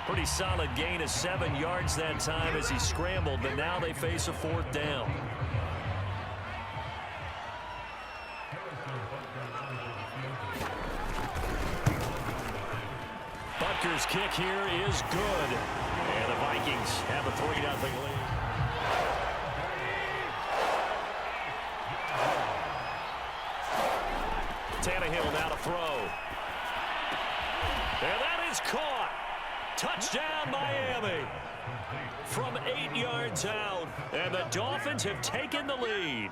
Pretty solid gain of 7 yards that time as he scrambled, but now they face a 4th down. Butker's kick here is good. And the Vikings have a 3-0 lead. Tannehill now to throw. And that is caught. Touchdown, Miami. From 8 yards out. And the Dolphins have taken the lead.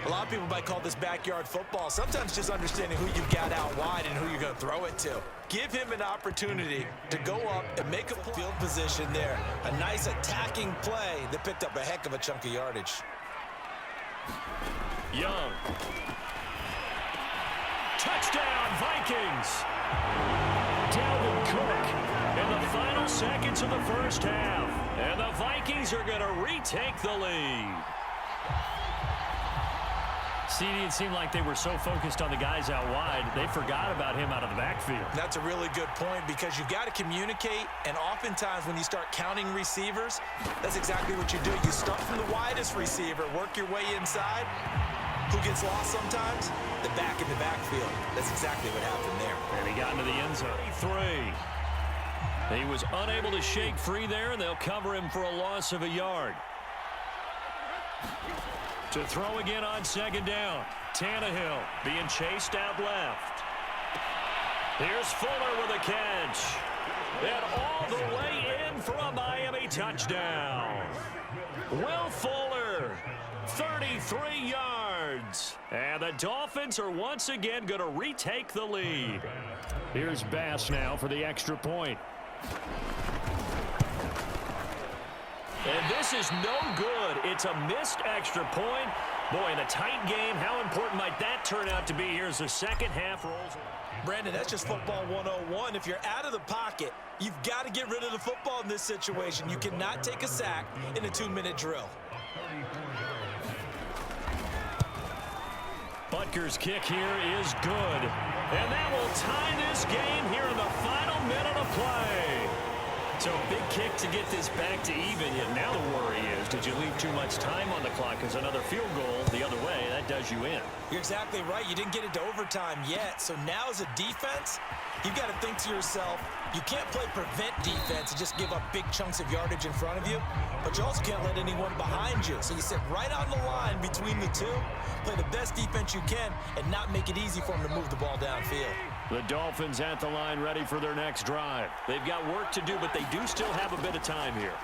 A lot of people might call this backyard football. Sometimes just understanding who you've got out wide and who you're going to throw it to. Give him an opportunity to go up and make a field position there. A nice attacking play that picked up a heck of a chunk of yardage. Young. Touchdown, Vikings. Dalvin Cook in the final seconds of the first half. And the Vikings are going to retake the lead. CD, it seemed like they were so focused on the guys out wide, they forgot about him out of the backfield. That's a really good point because you've got to communicate, and oftentimes when you start counting receivers, that's exactly what you do. You start from the widest receiver, work your way inside. Who gets lost sometimes? The back in the backfield. That's exactly what happened there. And he got into the end zone. 3. He was unable to shake free there, and they'll cover him for a loss of a yard. To throw again on 2nd down. Tannehill being chased out left. Here's Fuller with a catch. And all the way in for a Miami touchdown. Will Fuller, 33 yards. And the Dolphins are once again going to retake the lead. Here's Bass now for the extra point. And this is no good. It's a missed extra point. Boy, in a tight game, how important might that turn out to be here as the second half rolls? Brandon, that's just football 101. If you're out of the pocket, you've got to get rid of the football in this situation. You cannot take a sack in a 2-minute drill. Butker's kick here is good. And that will tie this game here in the final minute of play. So a big kick to get this back to even. Yet now the worry is, did you leave too much time on the clock? Because another field goal the other way, that does you in. You're exactly right. You didn't get into overtime yet. So now as a defense, you've got to think to yourself, you can't play prevent defense and just give up big chunks of yardage in front of you. But you also can't let anyone behind you. So you sit right on the line between the two, play the best defense you can, and not make it easy for them to move the ball downfield. The Dolphins at the line ready for their next drive. They've got work to do, but they do still have a bit of time here.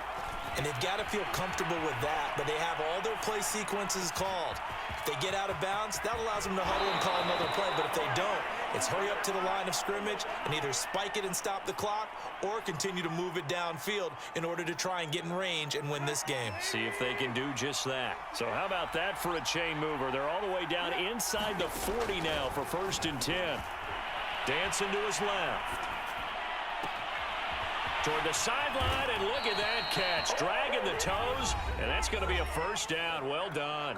And they've got to feel comfortable with that, but they have all their play sequences called. If they get out of bounds, that allows them to huddle and call another play, but if they don't, it's hurry up to the line of scrimmage and either spike it and stop the clock or continue to move it downfield in order to try and get in range and win this game. See if they can do just that. So how about that for a chain mover? They're all the way down inside the 40 now for 1st and 10. Dancing to his left. Toward the sideline, and look at that catch. Dragging the toes, and that's going to be a 1st down. Well done.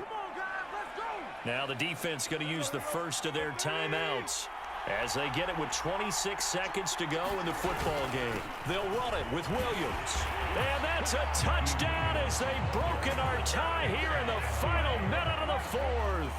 Now the defense going to use the first of their timeouts as they get it with 26 seconds to go in the football game. They'll run it with Williams. And that's a touchdown as they've broken our tie here in the final minute of the 4th.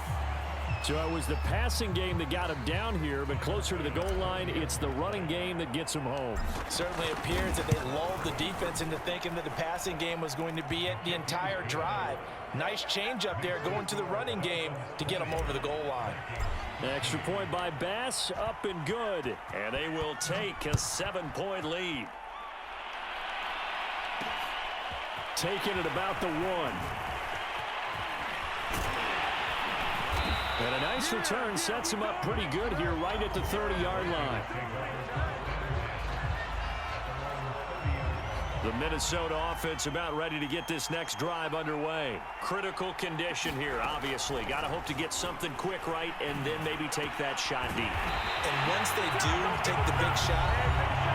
So it was the passing game that got him down here, but closer to the goal line, it's the running game that gets him home. Certainly appears that they lulled the defense into thinking that the passing game was going to be it the entire drive. Nice change up there going to the running game to get them over the goal line. Extra point by Bass, up and good. And they will take a 7-point lead. Taking it about the 1. And a nice return sets him up pretty good here right at the 30-yard line. The Minnesota offense about ready to get this next drive underway. Critical condition here, obviously. Got to hope to get something quick right and then maybe take that shot deep. And once they do take the big shot,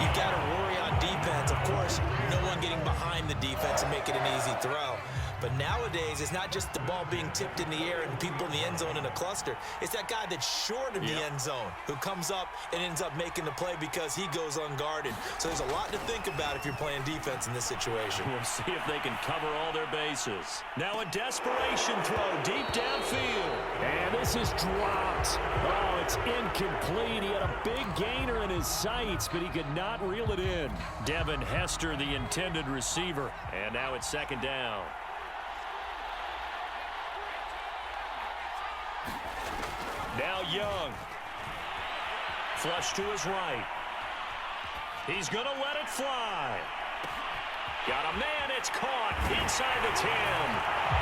you've got to worry on defense. Of course, no one getting behind the defense and make it an easy throw. But nowadays, it's not just the ball being tipped in the air and people in the end zone in a cluster. It's that guy that's short of the end zone who comes up and ends up making the play because he goes unguarded. So there's a lot to think about if you're playing defense in this situation. We'll see if they can cover all their bases. Now a desperation throw deep downfield. And this is dropped. Oh, it's incomplete. He had a big gainer in his sights, but he could not reel it in. Devin Hester, the intended receiver. And now it's second down. Now Young. Flush to his right. He's going to let it fly. Got a man. It's caught inside the 10.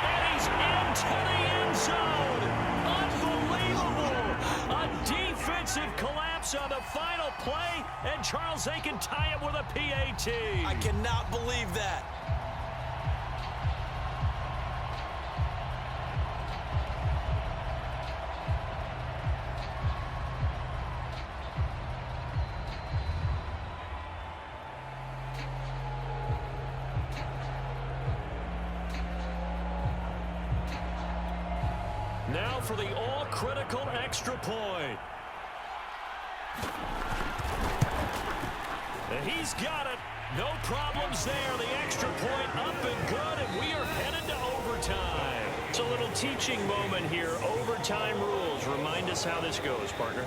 And he's into the end zone. Unbelievable. A defensive collapse on the final play. And Charles, they can tie it with a PAT. I cannot believe that. Now for the all-critical extra point. And he's got it. No problems there. The extra point up and good, and we are headed to overtime. It's a little teaching moment here. Overtime rules. Remind us how this goes, partner.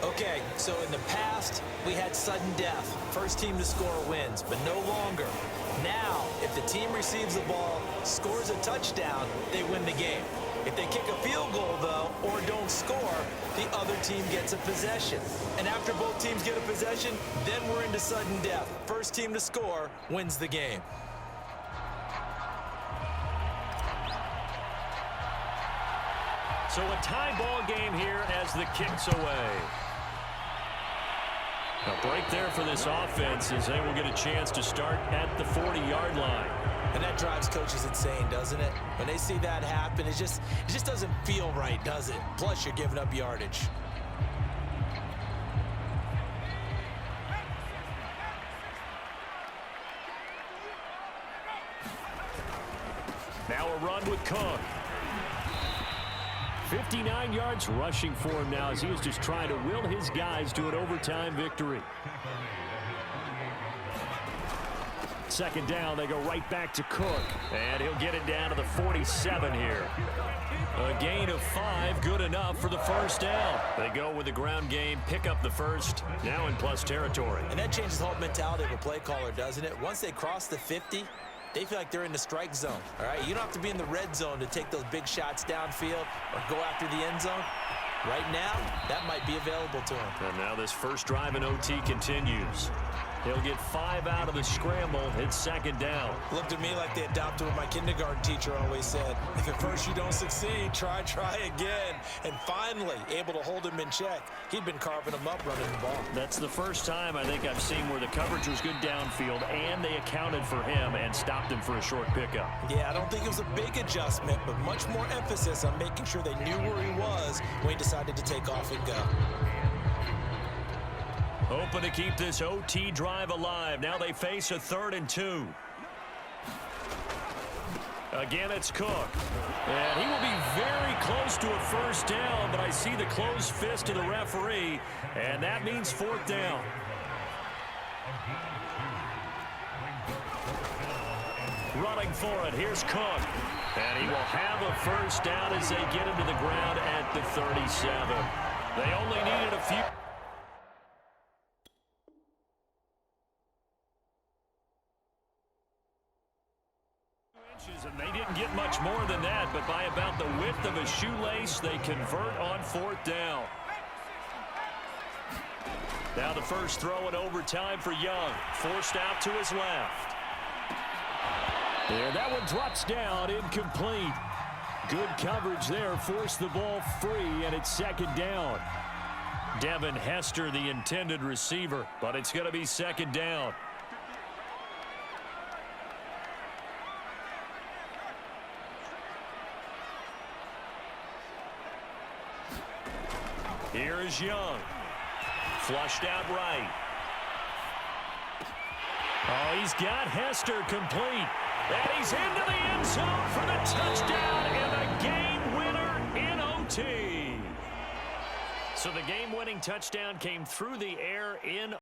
Okay, so in the past, we had sudden death. First team to score wins, but no longer. Now, if the team receives the ball, scores a touchdown, they win the game. If they kick a field goal, though, or don't score, the other team gets a possession. And after both teams get a possession, then we're into sudden death. First team to score wins the game. So a tie ball game here as the kick's away. A break there for this offense as they will get a chance to start at the 40-yard line. And that drives coaches insane, doesn't it? When they see that happen, it just doesn't feel right, does it? Plus, you're giving up yardage. Now a run with Cook. 59 yards rushing for him now as he is just trying to will his guys to an overtime victory. Second down, they go right back to Cook. And he'll get it down to the 47 here. A gain of 5, good enough for the first down. They go with the ground game, pick up the first, now in plus territory. And that changes the whole mentality of a play caller, doesn't it? Once they cross the 50, they feel like they're in the strike zone, all right? You don't have to be in the red zone to take those big shots downfield or go after the end zone. Right now, that might be available to him. And now this first drive in OT continues. He'll get 5 out of the scramble. It's second down. Looked at me like they adopted what my kindergarten teacher always said. If at first you don't succeed, try again. And finally, able to hold him in check. He'd been carving him up running the ball. That's the first time I think I've seen where the coverage was good downfield and they accounted for him and stopped him for a short pickup. Yeah, I don't think it was a big adjustment, but much more emphasis on making sure they knew where he was when he decided to take off and go. Hoping to keep this OT drive alive. Now they face a 3rd and 2. Again, it's Cook. And he will be very close to a first down, but I see the closed fist of the referee, and that means 4th down. Running for it, here's Cook. And he will have a first down as they get him to the ground at the 37. They only needed a few. And they didn't get much more than that, but by about the width of a shoelace, they convert on 4th down. Now the first throw in overtime for Young. Forced out to his left. And that one drops down, incomplete. Good coverage there, forced the ball free, and it's second down. Devin Hester, the intended receiver, but it's going to be second down. Here is Young. Flushed out right. Oh, he's got Hester complete. And he's into the end zone for the touchdown and the game winner in OT. So the game-winning touchdown came through the air in